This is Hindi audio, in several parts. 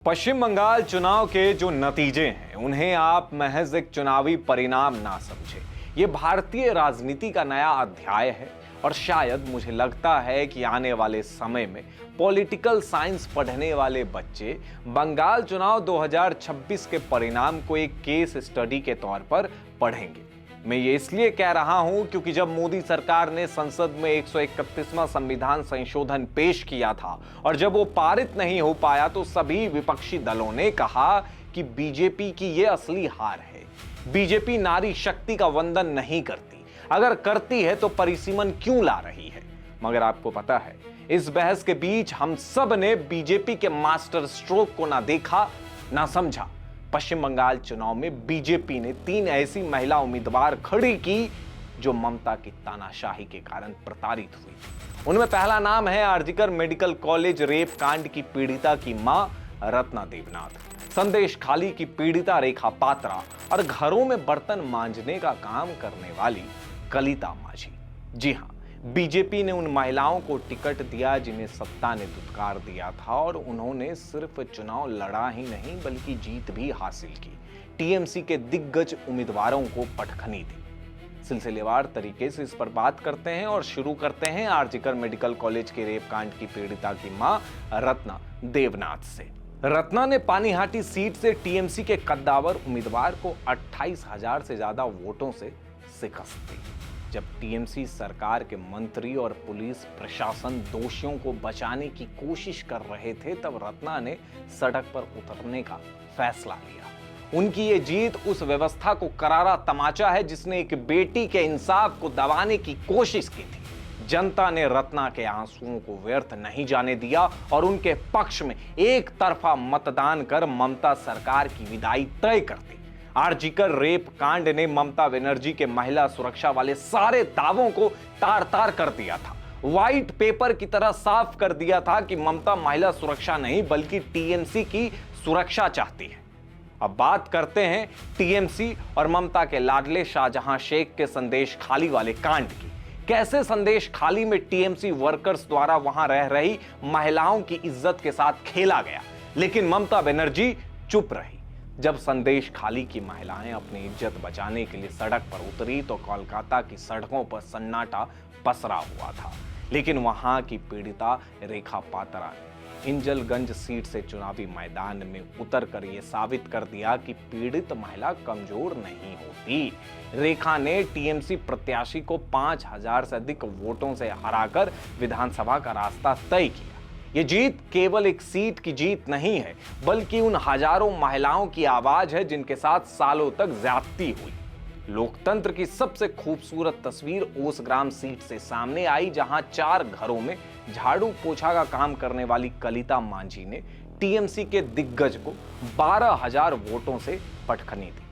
पश्चिम बंगाल चुनाव के जो नतीजे हैं उन्हें आप महज एक चुनावी परिणाम ना समझें। ये भारतीय राजनीति का नया अध्याय है और शायद मुझे लगता है कि आने वाले समय में पॉलिटिकल साइंस पढ़ने वाले बच्चे बंगाल चुनाव 2026 के परिणाम को एक केस स्टडी के तौर पर पढ़ेंगे। मैं ये इसलिए कह रहा हूं क्योंकि जब मोदी सरकार ने संसद में 131वां संविधान संशोधन पेश किया था और जब वो पारित नहीं हो पाया तो सभी विपक्षी दलों ने कहा कि बीजेपी की ये असली हार है। बीजेपी नारी शक्ति का वंदन नहीं करती, अगर करती है तो परिसीमन क्यों ला रही है। मगर आपको पता है, इस बहस के बीच हम सब ने बीजेपी के मास्टर स्ट्रोक को ना देखा ना समझा। पश्चिम बंगाल चुनाव में बीजेपी ने 3 ऐसी महिला उम्मीदवार खड़ी की जो ममता की तानाशाही के कारण प्रताड़ित हुई। उनमें पहला नाम है आरजीकर मेडिकल कॉलेज रेप कांड की पीड़िता की मां रत्ना देवनाथ, संदेश खाली की पीड़िता रेखा पात्रा और घरों में बर्तन मांजने का काम करने वाली कलिता माझी। जी हां, बीजेपी ने उन महिलाओं को टिकट दिया जिन्हें सत्ता ने दुत्कार दिया था और उन्होंने सिर्फ चुनाव लड़ा ही नहीं बल्कि जीत भी हासिल की। टीएमसी के दिग्गज उम्मीदवारों को पटखनी दी। सिलसिलेवार तरीके से इस पर बात करते हैं और शुरू करते हैं आरजीकर मेडिकल कॉलेज के रेप कांड की पीड़िता की मां रत्ना देवनाथ से। रत्ना ने पानीहाटी सीट से टीएमसी के कद्दावर उम्मीदवार को 28,000 से ज्यादा वोटों से शिकस्त दी। जब टीएमसी सरकार के मंत्री और पुलिस प्रशासन दोषियों को बचाने की कोशिश कर रहे थे, तब रत्ना ने सड़क पर उतरने का फैसला लिया। उनकी ये जीत उस व्यवस्था को करारा तमाचा है जिसने एक बेटी के इंसाफ को दबाने की कोशिश की थी। जनता ने रत्ना के आंसुओं को व्यर्थ नहीं जाने दिया और उनके पक्ष में एक तरफा मतदान कर ममता सरकार की विदाई तय कर दी। आरजीकर रेप कांड ने ममता बनर्जी के महिला सुरक्षा वाले सारे दावों को तार तार कर दिया था। व्हाइट पेपर की तरह साफ कर दिया था कि ममता महिला सुरक्षा नहीं बल्कि टीएमसी की सुरक्षा चाहती है। अब बात करते हैं टीएमसी और ममता के लाडले शाहजहां शेख के संदेश खाली वाले कांड की। कैसे संदेश खाली में टीएमसी वर्कर्स द्वारा वहां रह रही महिलाओं की इज्जत के साथ खेला गया, लेकिन ममता बनर्जी चुप रही। जब संदेश खाली की महिलाएं अपनी इज्जत बचाने के लिए सड़क पर उतरी तो कोलकाता की सड़कों पर सन्नाटा पसरा हुआ था, लेकिन वहां की पीड़िता रेखा पात्रा ने हिंजलगंज सीट से चुनावी मैदान में उतरकर यह साबित कर दिया कि पीड़ित महिला कमजोर नहीं होती। रेखा ने टीएमसी प्रत्याशी को 5,000 से अधिक वोटों से हराकर विधानसभा का रास्ता तय किया। ये जीत केवल एक सीट की जीत नहीं है बल्कि उन हजारों महिलाओं की आवाज है जिनके साथ सालों तक ज्यादती हुई। लोकतंत्र की सबसे खूबसूरत तस्वीर ओसग्राम सीट से सामने आई, जहां 4 घरों में झाड़ू पोछा का काम करने वाली कलिता माझी ने टीएमसी के दिग्गज को 12,000 वोटों से पटखनी दी।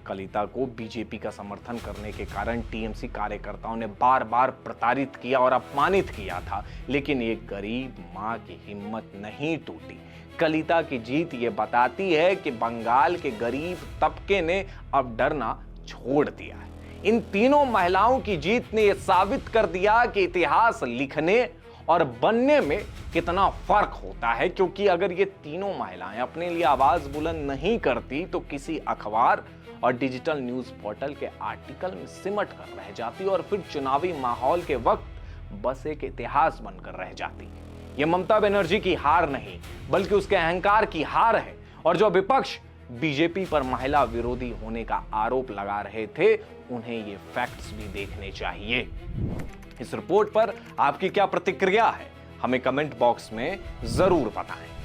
कलिता को बीजेपी का समर्थन करने के कारण टीएमसी कार्यकर्ताओं ने बार बार प्रताड़ित किया और अपमानित किया था, लेकिन एक गरीब मां की हिम्मत नहीं टूटी। कलिता की जीत ये बताती है कि बंगाल के गरीब तबके ने अब डरना छोड़ दिया है। इन तीनों महिलाओं की जीत ने यह साबित कर दिया कि इतिहास लिखने और बनने में कितना फर्क होता है, क्योंकि अगर ये तीनों महिलाएं अपने लिए आवाज बुलंद नहीं करती तो किसी अखबार और डिजिटल न्यूज पोर्टल के आर्टिकल में सिमट कर रह जाती और फिर चुनावी माहौल के वक्त बस एक इतिहास बनकर रह जाती। यह ममता बनर्जी की हार नहीं बल्कि उसके अहंकार की हार है। और जो विपक्ष बीजेपी पर महिला विरोधी होने का आरोप लगा रहे थे, उन्हें ये फैक्ट्स भी देखने चाहिए। इस रिपोर्ट पर आपकी क्या प्रतिक्रिया है, हमें कमेंट बॉक्स में जरूर बताएं।